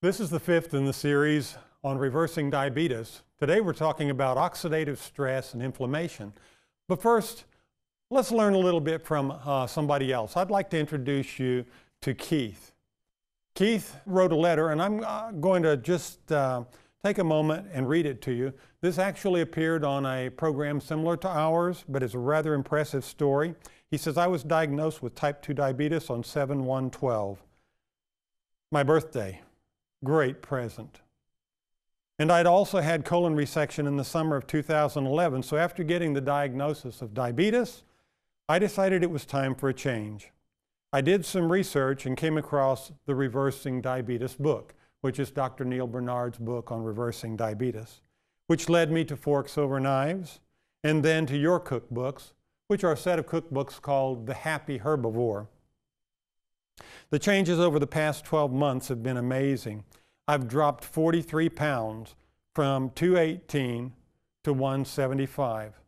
This is the fifth in the series on reversing diabetes. Today we're talking about oxidative stress and inflammation. But first, let's learn a little bit from somebody else. I'd like to introduce you to Keith. Keith wrote a letter, and I'm going to just take a moment and read it to you. This actually appeared on a program similar to ours, but it's a rather impressive story. He says, I was diagnosed with type 2 diabetes on 7/1/12, my birthday. Great present. And I'd also had colon resection in the summer of 2011, so after getting the diagnosis of diabetes, I decided it was time for a change. I did some research and came across the Reversing Diabetes book, which is Dr. Neil Bernard's book on reversing diabetes, which led me to Forks Over Knives, and then to your cookbooks, which are a set of cookbooks called The Happy Herbivore. The changes over the past 12 months have been amazing. I've dropped 43 pounds from 218 to 175.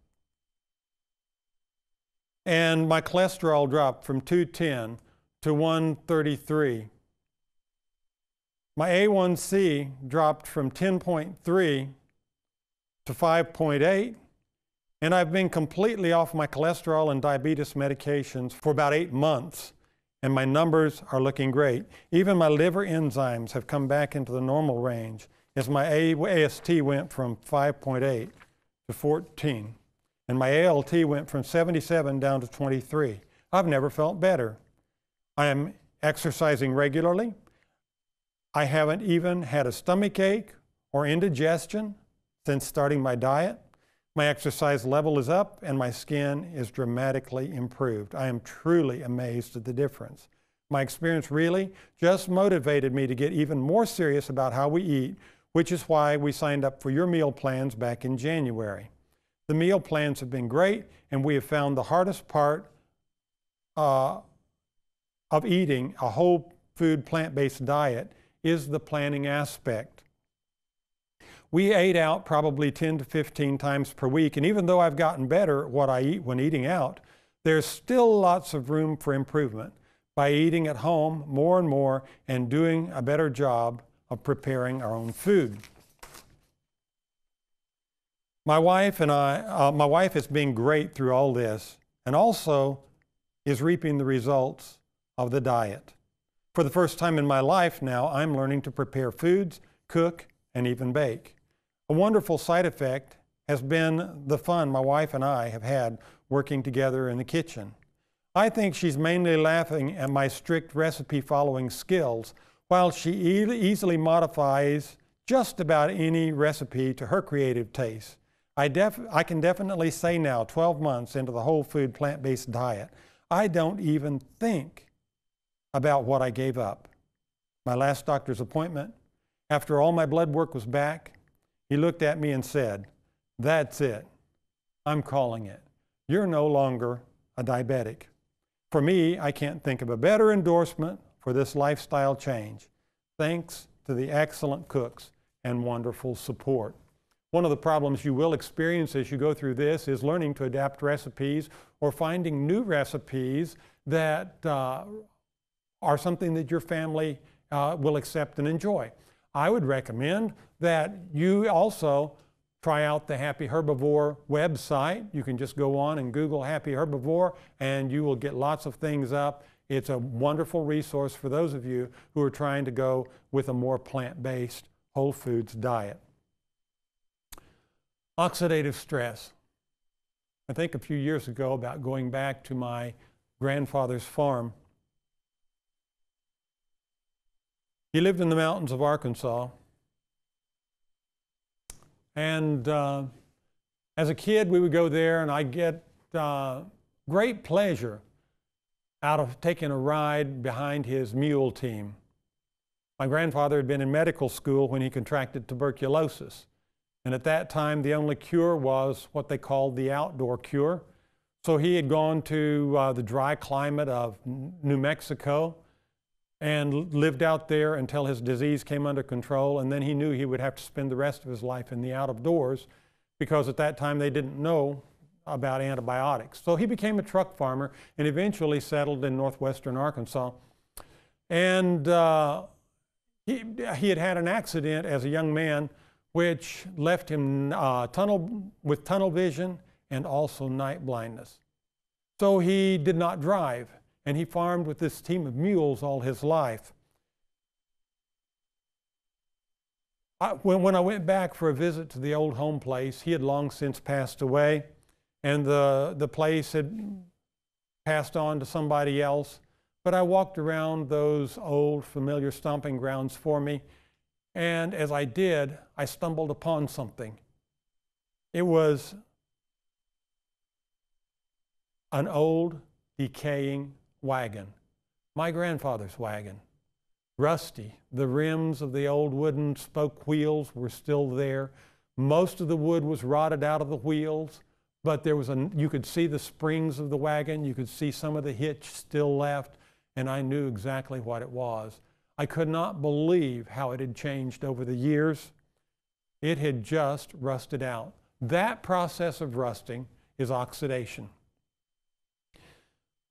And my cholesterol dropped from 210 to 133. My A1C dropped from 10.3 to 5.8. And I've been completely off my cholesterol and diabetes medications for about 8 months. And my numbers are looking great. Even my liver enzymes have come back into the normal range as my AST went from 5.8 to 14. And my ALT went from 77 down to 23. I've never felt better. I am exercising regularly. I haven't even had a stomach ache or indigestion since starting my diet. My exercise level is up and my skin is dramatically improved. I am truly amazed at the difference. My experience really just motivated me to get even more serious about how we eat, which is why we signed up for your meal plans back in January. The meal plans have been great, and we have found the hardest part of eating a whole food plant-based diet is the planning aspect. We ate out probably 10 to 15 times per week, and even though I've gotten better at what I eat when eating out, there's still lots of room for improvement by eating at home more and more and doing a better job of preparing our own food. My wife is being great through all this and also is reaping the results of the diet. For the first time in my life now, I'm learning to prepare foods, cook, and even bake. A wonderful side effect has been the fun my wife and I have had working together in the kitchen. I think she's mainly laughing at my strict recipe following skills, while she easily modifies just about any recipe to her creative taste. I can definitely say now, 12 months into the whole food plant-based diet, I don't even think about what I gave up. My last doctor's appointment, after all my blood work was back, he looked at me and said, "That's it. I'm calling it. You're no longer a diabetic." For me, I can't think of a better endorsement for this lifestyle change, thanks to the excellent cooks and wonderful support. One of the problems you will experience as you go through this is learning to adapt recipes or finding new recipes that are something that your family will accept and enjoy. I would recommend that you also try out the Happy Herbivore website. You can just go on and Google Happy Herbivore and you will get lots of things up. It's a wonderful resource for those of you who are trying to go with a more plant-based whole foods diet. Oxidative stress. I think a few years ago about going back to my grandfather's farm. He lived in the mountains of Arkansas. And as a kid, we would go there, and I'd get great pleasure out of taking a ride behind his mule team. My grandfather had been in medical school when he contracted tuberculosis. And at that time, the only cure was what they called the outdoor cure. So he had gone to the dry climate of New Mexico and lived out there until his disease came under control, and then he knew he would have to spend the rest of his life in the out of doors because at that time they didn't know about antibiotics. So he became a truck farmer and eventually settled in northwestern Arkansas. And he had had an accident as a young man which left him with tunnel vision and also night blindness. So he did not drive, and he farmed with this team of mules all his life. When I went back for a visit to the old home place, he had long since passed away, and the place had passed on to somebody else. But I walked around those old familiar stomping grounds for me, and as I did, I stumbled upon something. It was an old, decaying wagon, my grandfather's wagon. Rusty. The rims of the old wooden spoke wheels were still there. Most of the wood was rotted out of the wheels, but you could see the springs of the wagon. You could see some of the hitch still left, and I knew exactly what it was. I could not believe how it had changed over the years. It had just rusted out. That process of rusting is oxidation.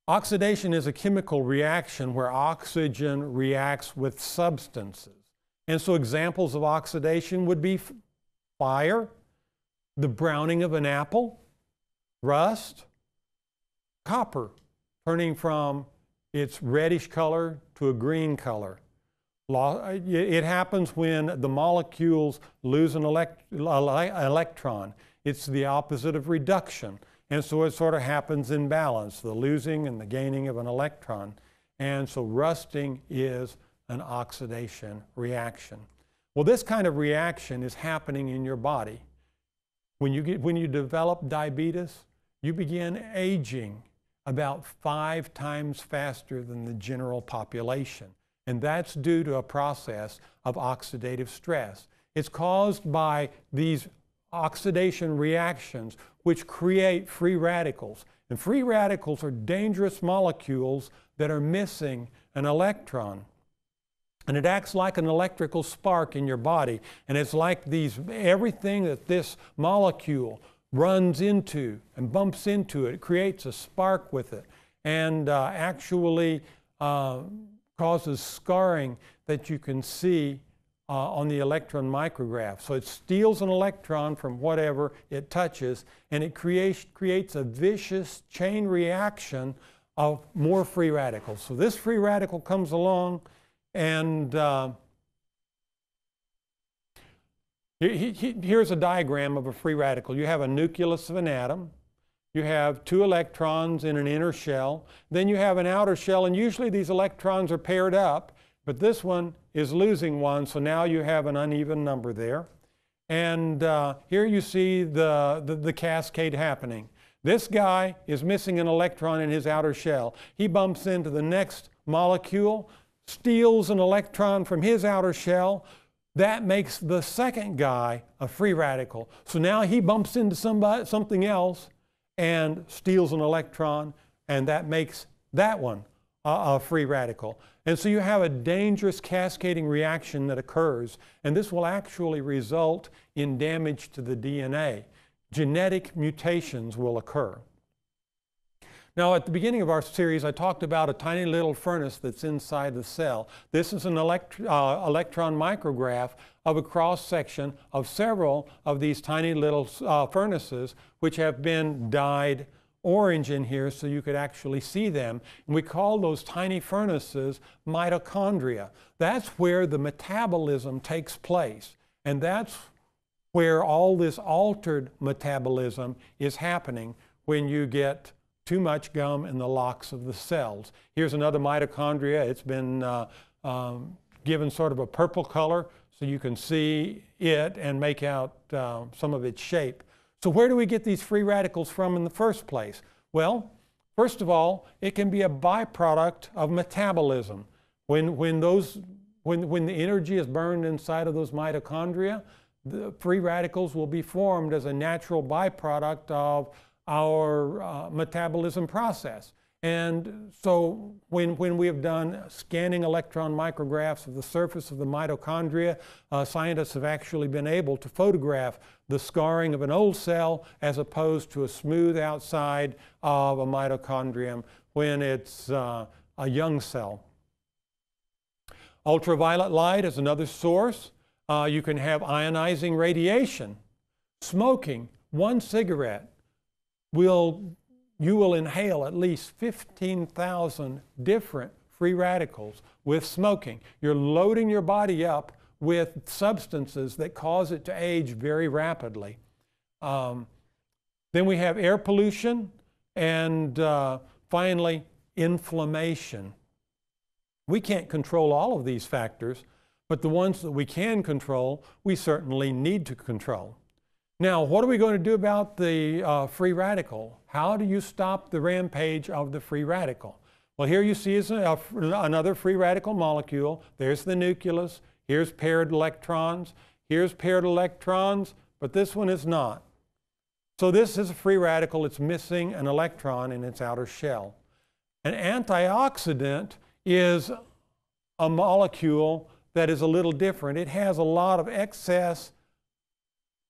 Oxidation is a chemical reaction where oxygen reacts with substances. And so examples of oxidation would be fire, the browning of an apple, rust, copper, turning from its reddish color to a green color. It happens when the molecules lose an electron. It's the opposite of reduction. And so it sort of happens in balance, the losing and the gaining of an electron. And so rusting is an oxidation reaction. Well, this kind of reaction is happening in your body. When you develop diabetes, you begin aging about 5 times faster than the general population. And that's due to a process of oxidative stress. It's caused by these oxidation reactions which create free radicals. And free radicals are dangerous molecules that are missing an electron. And it acts like an electrical spark in your body. And it's like everything that this molecule runs into and bumps into, it creates a spark with it, and actually causes scarring that you can see on the electron micrograph. So it steals an electron from whatever it touches, and it creates a vicious chain reaction of more free radicals. So this free radical comes along, and here's a diagram of a free radical. You have a nucleus of an atom. You have 2 electrons in an inner shell. Then you have an outer shell, and usually these electrons are paired up, but this one is losing one, so now you have an uneven number there. And here you see the cascade happening. This guy is missing an electron in his outer shell. He bumps into the next molecule, steals an electron from his outer shell. That makes the second guy a free radical. So now he bumps into something else and steals an electron, and that makes that one a free radical. And so you have a dangerous cascading reaction that occurs, and this will actually result in damage to the DNA. Genetic mutations will occur. Now, at the beginning of our series, I talked about a tiny little furnace that's inside the cell. This is an electron micrograph of a cross-section of several of these tiny little furnaces, which have been dyed orange in here so you could actually see them. And we call those tiny furnaces mitochondria. That's where the metabolism takes place. And that's where all this altered metabolism is happening when you get too much gum in the locks of the cells. Here's another mitochondria. It's been given sort of a purple color so you can see it and make out some of its shape. So where do we get these free radicals from in the first place? Well, first of all, it can be a byproduct of metabolism. When the energy is burned inside of those mitochondria, the free radicals will be formed as a natural byproduct of our metabolism process. And so when we have done scanning electron micrographs of the surface of the mitochondria, scientists have actually been able to photograph the scarring of an old cell as opposed to a smooth outside of a mitochondrium when it's a young cell. Ultraviolet light is another source. You can have ionizing radiation. Smoking, one cigarette, you will inhale at least 15,000 different free radicals with smoking. You're loading your body up with substances that cause it to age very rapidly. Then we have air pollution, and finally, inflammation. We can't control all of these factors, but the ones that we can control, we certainly need to control. Now, what are we going to do about the free radical? How do you stop the rampage of the free radical? Well, here you see is another free radical molecule. There's the nucleus. Here's paired electrons. Here's paired electrons, but this one is not. So this is a free radical. It's missing an electron in its outer shell. An antioxidant is a molecule that is a little different. It has a lot of excess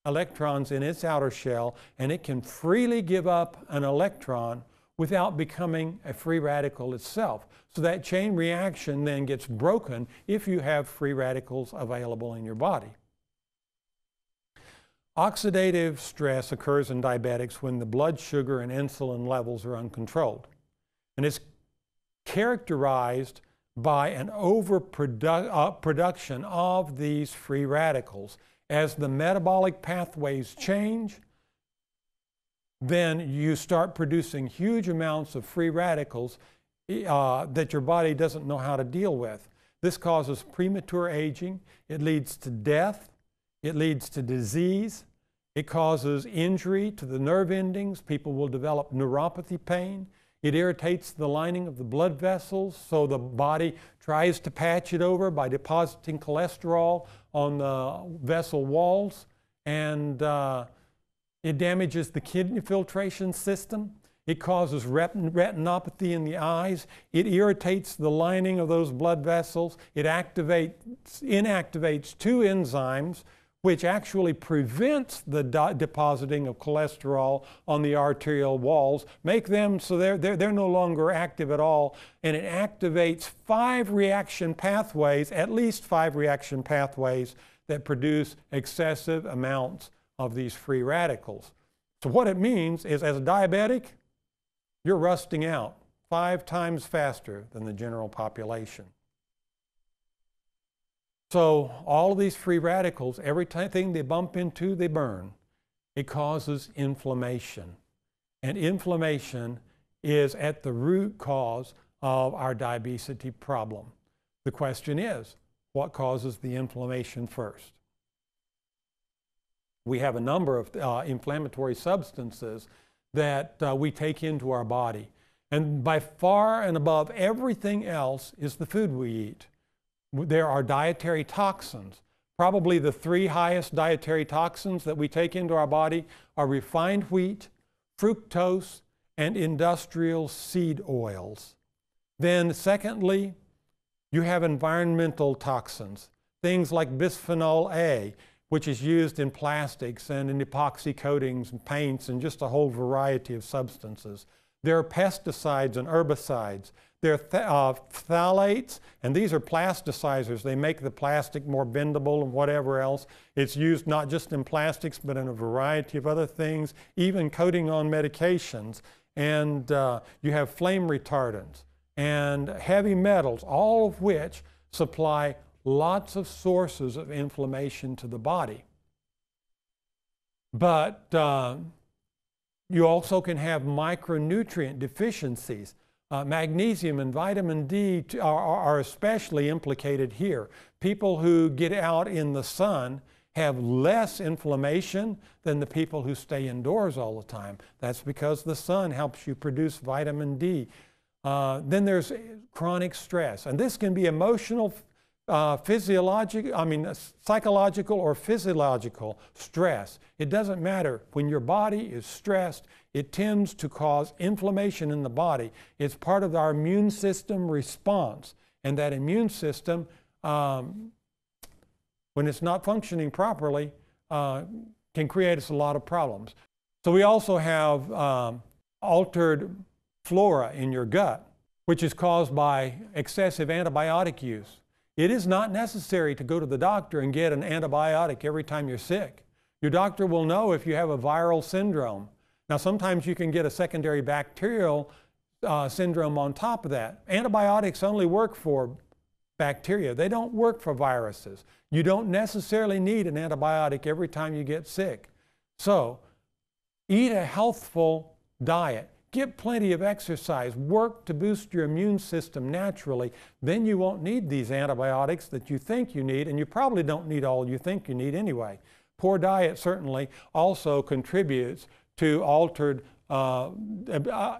electrons in its outer shell, and it can freely give up an electron without becoming a free radical itself. So that chain reaction then gets broken if you have free radicals available in your body. Oxidative stress occurs in diabetics when the blood sugar and insulin levels are uncontrolled. And it's characterized by an overproduction of these free radicals. As the metabolic pathways change, then you start producing huge amounts of free radicals that your body doesn't know how to deal with. This causes premature aging. It leads to death. It leads to disease. It causes injury to the nerve endings. People will develop neuropathy pain. It irritates the lining of the blood vessels, so the body tries to patch it over by depositing cholesterol on the vessel walls, and it damages the kidney filtration system. It causes retinopathy in the eyes. It irritates the lining of those blood vessels. It inactivates two enzymes which actually prevents the depositing of cholesterol on the arterial walls, make them so they're no longer active at all, and it activates at least five reaction pathways that produce excessive amounts of these free radicals. So what it means is, as a diabetic, you're rusting out 5 times faster than the general population. So all of these free radicals, everything they bump into, they burn. It causes inflammation. And inflammation is at the root cause of our diabetes problem. The question is, what causes the inflammation first? We have a number of inflammatory substances that we take into our body. And by far and above everything else is the food we eat. There are dietary toxins. Probably the 3 highest dietary toxins that we take into our body are refined wheat, fructose, and industrial seed oils. Then secondly, you have environmental toxins, things like bisphenol A, which is used in plastics and in epoxy coatings and paints and just a whole variety of substances. There are pesticides and herbicides. There are phthalates, and these are plasticizers. They make the plastic more bendable and whatever else. It's used not just in plastics, but in a variety of other things, even coating on medications. And you have flame retardants and heavy metals, all of which supply lots of sources of inflammation to the body. But you also can have micronutrient deficiencies. Magnesium and vitamin D are especially implicated here. People who get out in the sun have less inflammation than the people who stay indoors all the time. That's because the sun helps you produce vitamin D. Then there's chronic stress, and this can be emotional, psychological or physiological stress. It doesn't matter. When your body is stressed, it tends to cause inflammation in the body. It's part of our immune system response. And that immune system, when it's not functioning properly, can create us a lot of problems. So we also have altered flora in your gut, which is caused by excessive antibiotic use. It is not necessary to go to the doctor and get an antibiotic every time you're sick. Your doctor will know if you have a viral syndrome. Now, sometimes you can get a secondary bacterial syndrome on top of that. Antibiotics only work for bacteria. They don't work for viruses. You don't necessarily need an antibiotic every time you get sick. So, eat a healthful diet. Get plenty of exercise. Work to boost your immune system naturally. Then you won't need these antibiotics that you think you need, and you probably don't need all you think you need anyway. Poor diet certainly also contributes to altered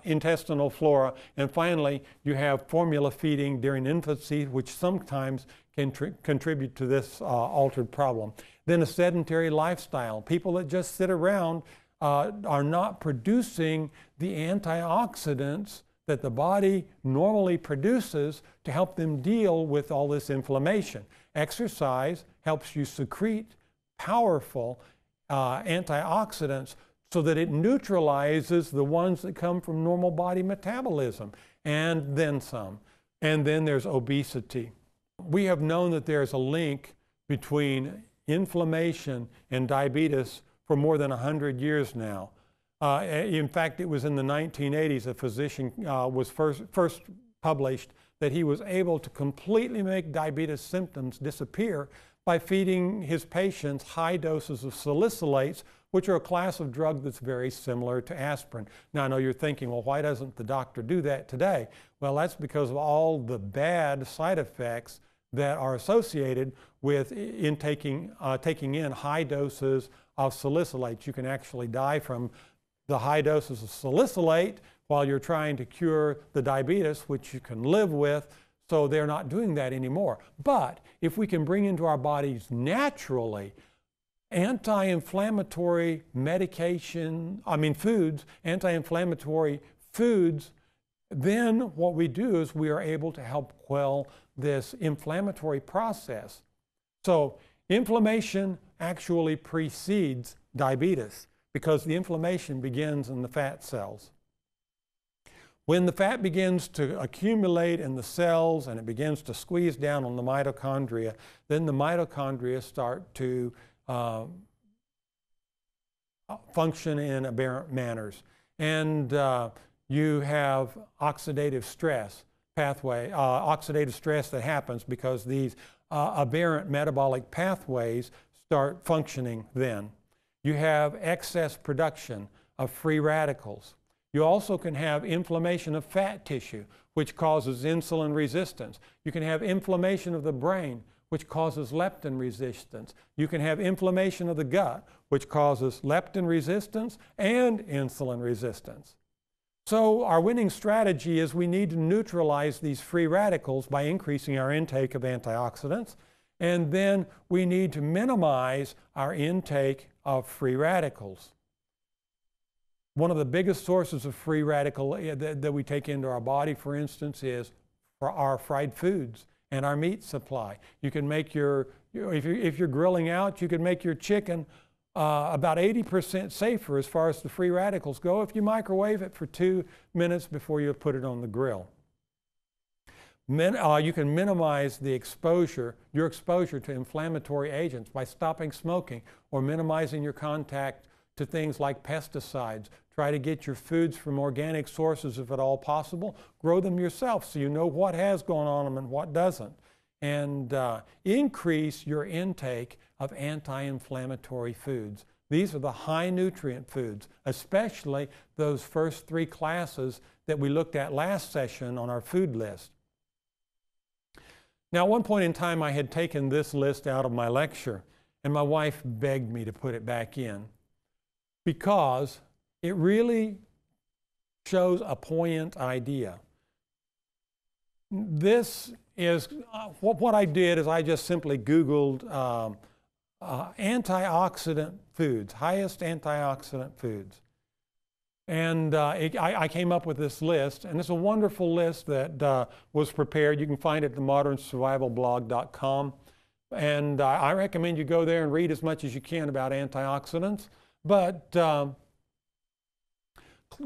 intestinal flora. And finally, you have formula feeding during infancy, which sometimes can contribute to this altered problem. Then a sedentary lifestyle. People that just sit around are not producing the antioxidants that the body normally produces to help them deal with all this inflammation. Exercise helps you secrete powerful antioxidants so that it neutralizes the ones that come from normal body metabolism, and then some. And then there's obesity. We have known that there's a link between inflammation and diabetes for more than 100 years now. In fact, it was in the 1980s a physician was first published that he was able to completely make diabetes symptoms disappear by feeding his patients high doses of salicylates, which are a class of drug that's very similar to aspirin. Now, I know you're thinking, well, why doesn't the doctor do that today? Well, that's because of all the bad side effects that are associated with taking in high doses of salicylates. You can actually die from the high doses of salicylate while you're trying to cure the diabetes, which you can live with. So they're not doing that anymore. But if we can bring into our bodies naturally anti-inflammatory foods, anti-inflammatory foods, then what we do is we are able to help quell this inflammatory process. So inflammation actually precedes diabetes because the inflammation begins in the fat cells. When the fat begins to accumulate in the cells and it begins to squeeze down on the mitochondria, then the mitochondria start to function in aberrant manners. And you have oxidative stress pathway, oxidative stress that happens because these aberrant metabolic pathways start functioning then. You have excess production of free radicals. You also can have inflammation of fat tissue, which causes insulin resistance. You can have inflammation of the brain, which causes leptin resistance. You can have inflammation of the gut, which causes leptin resistance and insulin resistance. So our winning strategy is we need to neutralize these free radicals by increasing our intake of antioxidants, and then we need to minimize our intake of free radicals. One of the biggest sources of free radical that we take into our body, for instance, is for our fried foods and our meat supply. You can make if you're grilling out, you can make your chicken about 80% safer as far as the free radicals go if you microwave it for 2 minutes before you put it on the grill. You can minimize your exposure to inflammatory agents by stopping smoking or minimizing your contact to things like pesticides. Try to get your foods from organic sources if at all possible. Grow them yourself so you know what has gone on them and what doesn't. And increase your intake of anti-inflammatory foods. These are the high nutrient foods, especially those first 3 classes that we looked at last session on our food list. Now, at one point in time, I had taken this list out of my lecture, and my wife begged me to put it back in because it really shows a poignant idea. This is what I did is I just simply Googled antioxidant foods, highest antioxidant foods. And I came up with this list, and it's a wonderful list that was prepared. You can find it at themodernsurvivalblog.com. And I recommend you go there and read as much as you can about antioxidants. But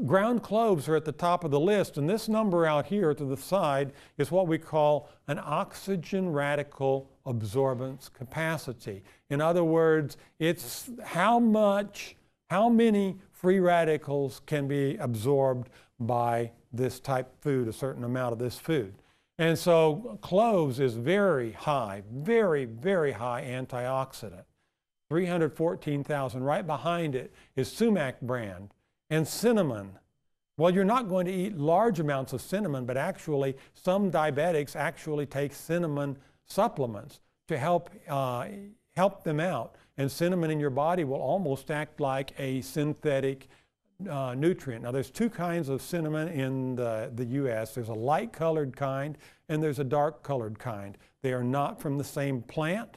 Ground cloves are at the top of the list, and this number out here to the side is what we call an oxygen radical absorbance capacity. In other words, it's how many free radicals can be absorbed by this type of food, a certain amount of this food. And so cloves is very high, very, very high antioxidant. 314,000. Right behind it is sumac brand. And cinnamon. Well, you're not going to eat large amounts of cinnamon, but actually some diabetics actually take cinnamon supplements to help them out. And cinnamon in your body will almost act like a synthetic nutrient. Now, there's two kinds of cinnamon in the U.S. There's a light-colored kind and there's a dark-colored kind. They are not from the same plant,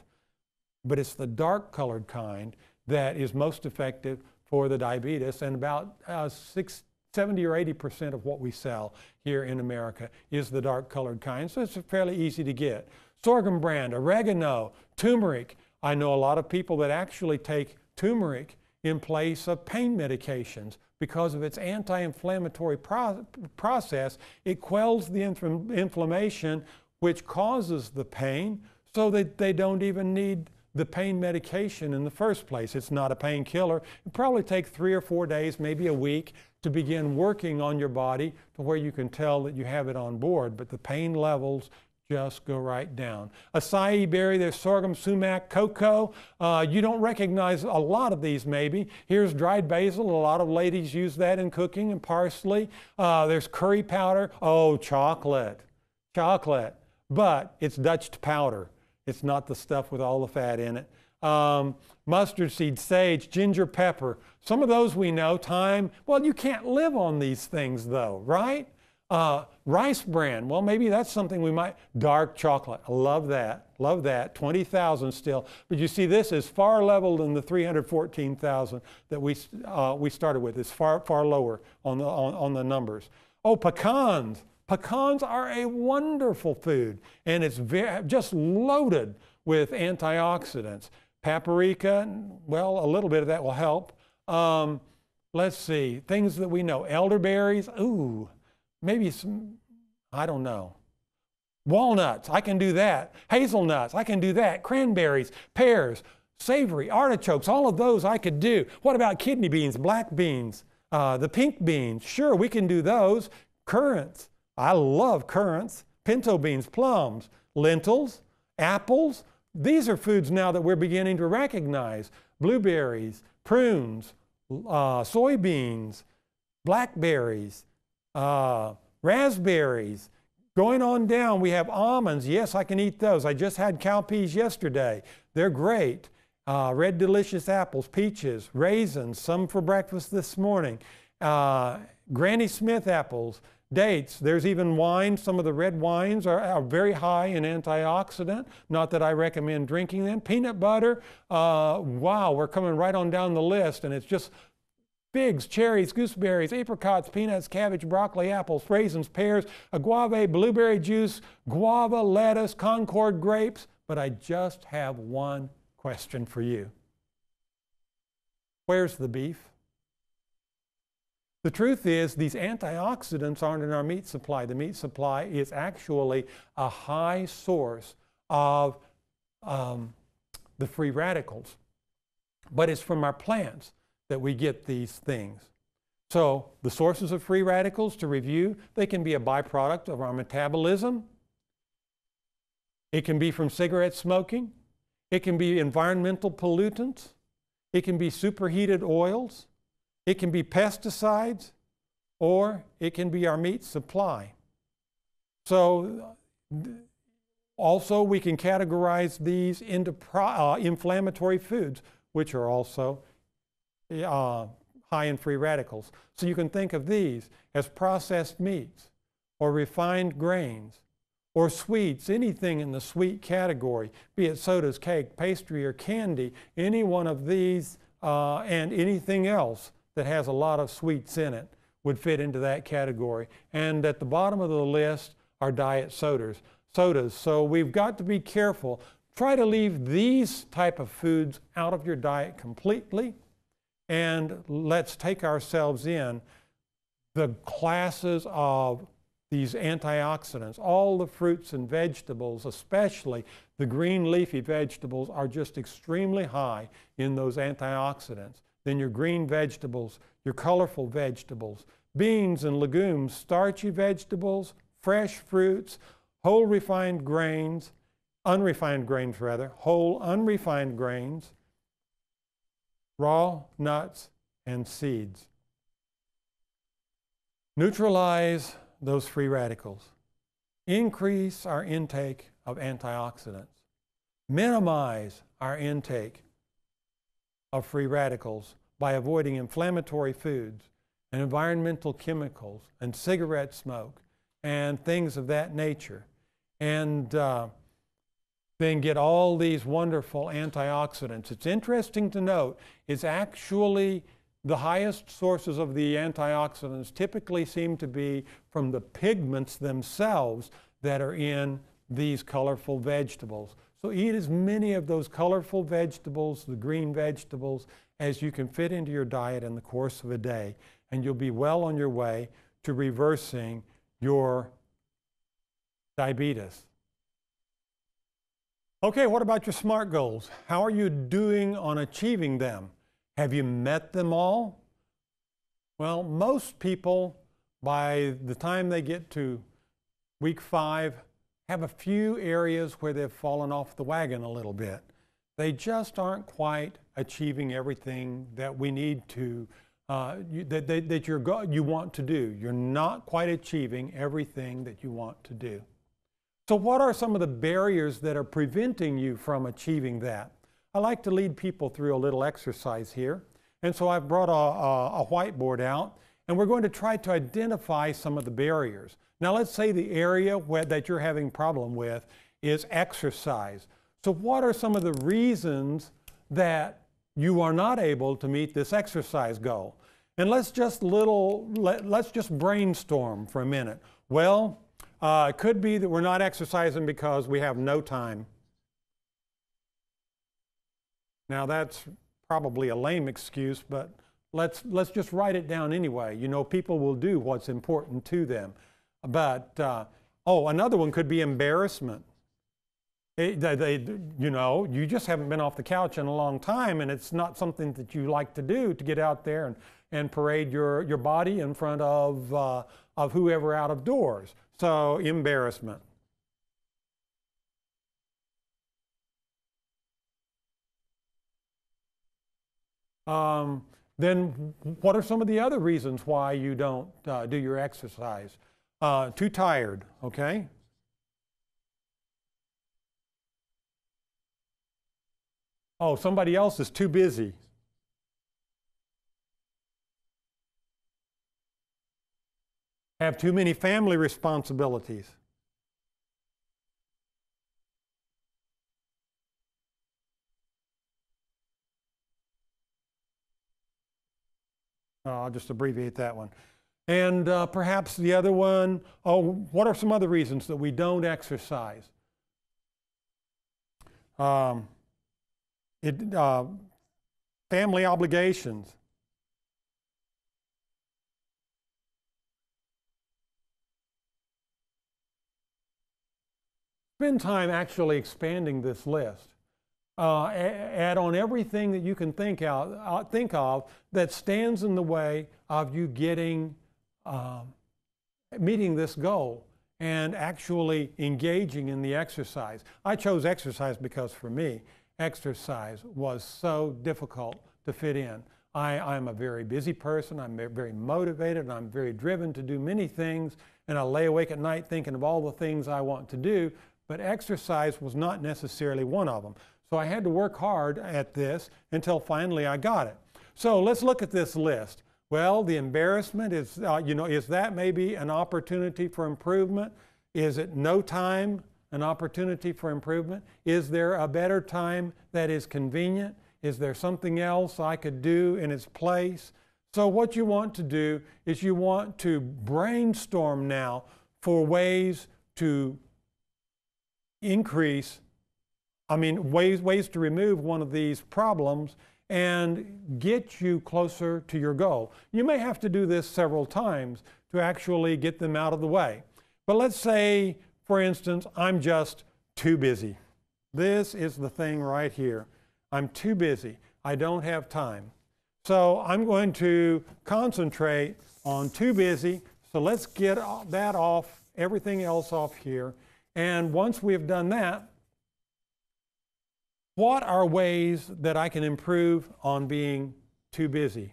but it's the dark-colored kind that is most effective for the diabetes, and about 70 or 80% of what we sell here in America is the dark-colored kind, so it's fairly easy to get. Sorghum brand, oregano, turmeric. I know a lot of people that actually take turmeric in place of pain medications because of its anti-inflammatory process. It quells the inflammation which causes the pain, so that they don't even need the pain medication in the first place. It's not a painkiller. It probably takes 3 or 4 days, maybe a week, to begin working on your body to where you can tell that you have it on board, but the pain levels just go right down. Acai berry, there's sorghum, sumac, cocoa. You don't recognize a lot of these maybe. Here's dried basil. A lot of ladies use that in cooking, and parsley. There's curry powder. Oh, chocolate. But it's Dutch powder. It's not the stuff with all the fat in it. Mustard seed, sage, ginger, pepper. Some of those we know, thyme. Well, you can't live on these things though, right? Rice bran, well, maybe that's something we might. Dark chocolate, I love that, 20,000 still. But you see, this is far leveled than the 314,000 that we started with. It's far lower on the numbers. Oh, pecans. Pecans are a wonderful food, and it's just loaded with antioxidants. Paprika, well, a little bit of that will help. Let's see, things that we know. Elderberries, ooh, maybe some, I don't know. Walnuts, I can do that. Hazelnuts, I can do that. Cranberries, pears, savory, artichokes, all of those I could do. What about kidney beans, black beans, the pink beans? Sure, we can do those. Currants. I love currants, pinto beans, plums, lentils, apples. These are foods now that we're beginning to recognize. Blueberries, prunes, soybeans, blackberries, raspberries. Going on down, we have almonds. Yes, I can eat those. I just had cowpeas yesterday. They're great. Red delicious apples, peaches, raisins, some for breakfast this morning. Granny Smith apples. Dates, there's even wine. Some of the red wines are very high in antioxidant. Not that I recommend drinking them. Peanut butter, wow, we're coming right on down the list, and it's just figs, cherries, gooseberries, apricots, peanuts, cabbage, broccoli, apples, raisins, pears, agave, blueberry juice, guava, lettuce, Concord grapes. But I just have one question for you. Where's the beef? The truth is, these antioxidants aren't in our meat supply. The meat supply is actually a high source of the free radicals. But it's from our plants that we get these things. So the sources of free radicals, to review, they can be a byproduct of our metabolism. It can be from cigarette smoking. It can be environmental pollutants. It can be superheated oils. It can be pesticides, or it can be our meat supply. So also we can categorize these into inflammatory foods, which are also high in free radicals. So you can think of these as processed meats, or refined grains, or sweets, anything in the sweet category, be it sodas, cake, pastry, or candy, any one of these and anything else that has a lot of sweets in it would fit into that category. And at the bottom of the list are diet sodas. So we've got to be careful. Try to leave these type of foods out of your diet completely, and let's take ourselves in the classes of these antioxidants, all the fruits and vegetables, especially the green leafy vegetables, are just extremely high in those antioxidants. Then your green vegetables, your colorful vegetables, beans and legumes, starchy vegetables, fresh fruits, whole refined grains, unrefined grains rather, whole unrefined grains, raw nuts and seeds. Neutralize those free radicals. Increase our intake of antioxidants. Minimize our intake of free radicals by avoiding inflammatory foods and environmental chemicals and cigarette smoke and things of that nature. And then get all these wonderful antioxidants. It's interesting to note, it's actually the highest sources of the antioxidants typically seem to be from the pigments themselves that are in these colorful vegetables. So eat as many of those colorful vegetables, the green vegetables, as you can fit into your diet in the course of a day, and you'll be well on your way to reversing your diabetes. Okay, what about your SMART goals? How are you doing on achieving them? Have you met them all? Well, most people, by the time they get to week 5, have a few areas where they've fallen off the wagon a little bit. They just aren't quite achieving everything that we need to, you want to do. You're not quite achieving everything that you want to do. So what are some of the barriers that are preventing you from achieving that? I like to lead people through a little exercise here. And so I've brought a whiteboard out, and we're going to try to identify some of the barriers. Now let's say the area that you're having problem with is exercise. So what are some of the reasons that you are not able to meet this exercise goal? And let's just brainstorm for a minute. Well, it could be that we're not exercising because we have no time. Now that's probably a lame excuse, but let's just write it down anyway. You know, people will do what's important to them. But, another one could be embarrassment. You know, you just haven't been off the couch in a long time, and it's not something that you like to do, to get out there and parade your body in front of whoever out of doors. So, embarrassment. Then what are some of the other reasons why you don't do your exercise? Too tired, okay? Oh, somebody else is too busy. Have too many family responsibilities. I'll just abbreviate that one. And perhaps the other one, what are some other reasons that we don't exercise? Family obligations. Spend time actually expanding this list. Add on everything that you can think of that stands in the way of you meeting this goal and actually engaging in the exercise. I chose exercise because for me, exercise was so difficult to fit in. I'm a very busy person, I'm very motivated, and I'm very driven to do many things, and I lay awake at night thinking of all the things I want to do, but exercise was not necessarily one of them. So I had to work hard at this until finally I got it. So let's look at this list. Well, the embarrassment is, is that maybe an opportunity for improvement? Is it no time, an opportunity for improvement? Is there a better time that is convenient? Is there something else I could do in its place? So what you want to do is you want to brainstorm now for ways to ways to remove one of these problems and get you closer to your goal. You may have to do this several times to actually get them out of the way. But let's say, for instance, I'm just too busy. This is the thing right here. I'm too busy. I don't have time. So I'm going to concentrate on too busy. So let's get that off, everything else off here. And once we've done that, what are ways that I can improve on being too busy?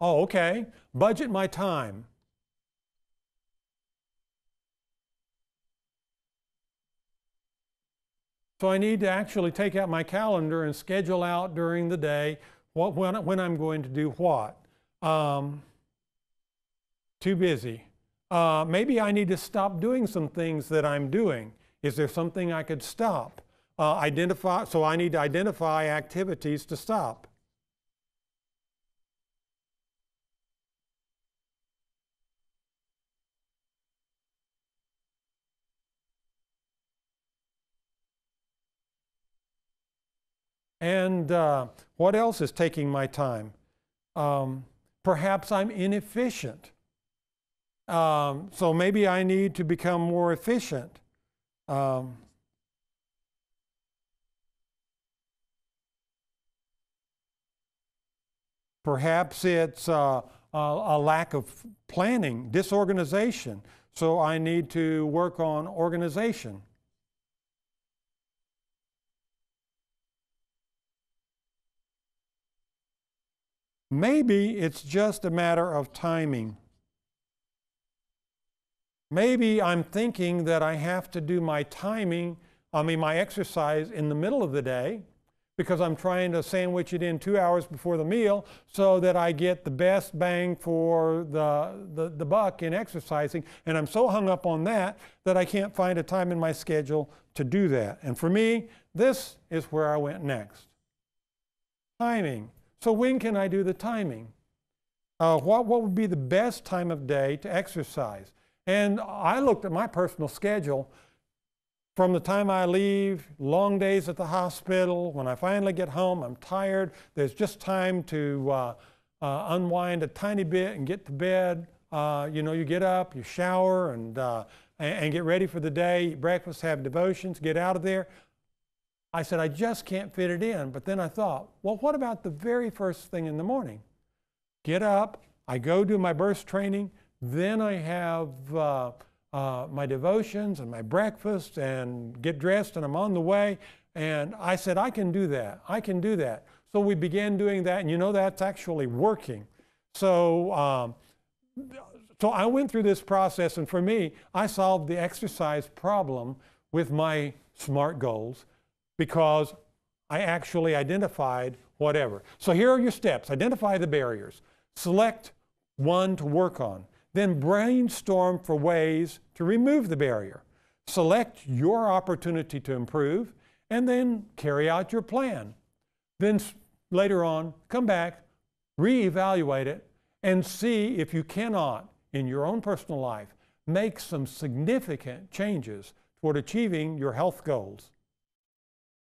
Oh, okay. Budget my time. So I need to actually take out my calendar and schedule out during the day when I'm going to do what. Too busy. Maybe I need to stop doing some things that I'm doing. Is there something I could stop? So I need to identify activities to stop. And what else is taking my time? Perhaps I'm inefficient. So maybe I need to become more efficient. Perhaps it's a lack of planning, disorganization. So I need to work on organization. Maybe it's just a matter of timing. Maybe I'm thinking that I have to do my my exercise in the middle of the day because I'm trying to sandwich it in 2 hours before the meal so that I get the best bang for the buck in exercising. And I'm so hung up on that that I can't find a time in my schedule to do that. And for me, this is where I went next. Timing. So when can I do the timing? What would be the best time of day to exercise? And I looked at my personal schedule from the time I leave, long days at the hospital, when I finally get home, I'm tired. There's just time to unwind a tiny bit and get to bed. You get up, you shower, and get ready for the day, eat breakfast, have devotions, get out of there. I said, I just can't fit it in. But then I thought, well, what about the very first thing in the morning? Get up, I go do my burst training, then I have my devotions and my breakfast and get dressed and I'm on the way. And I said, I can do that. I can do that. So we began doing that, and that's actually working. So I went through this process, and for me, I solved the exercise problem with my SMART goals because I actually identified whatever. So here are your steps. Identify the barriers. Select one to work on. Then brainstorm for ways to remove the barrier. Select your opportunity to improve, and then carry out your plan. Then later on, come back, reevaluate it, and see if you cannot, in your own personal life, make some significant changes toward achieving your health goals.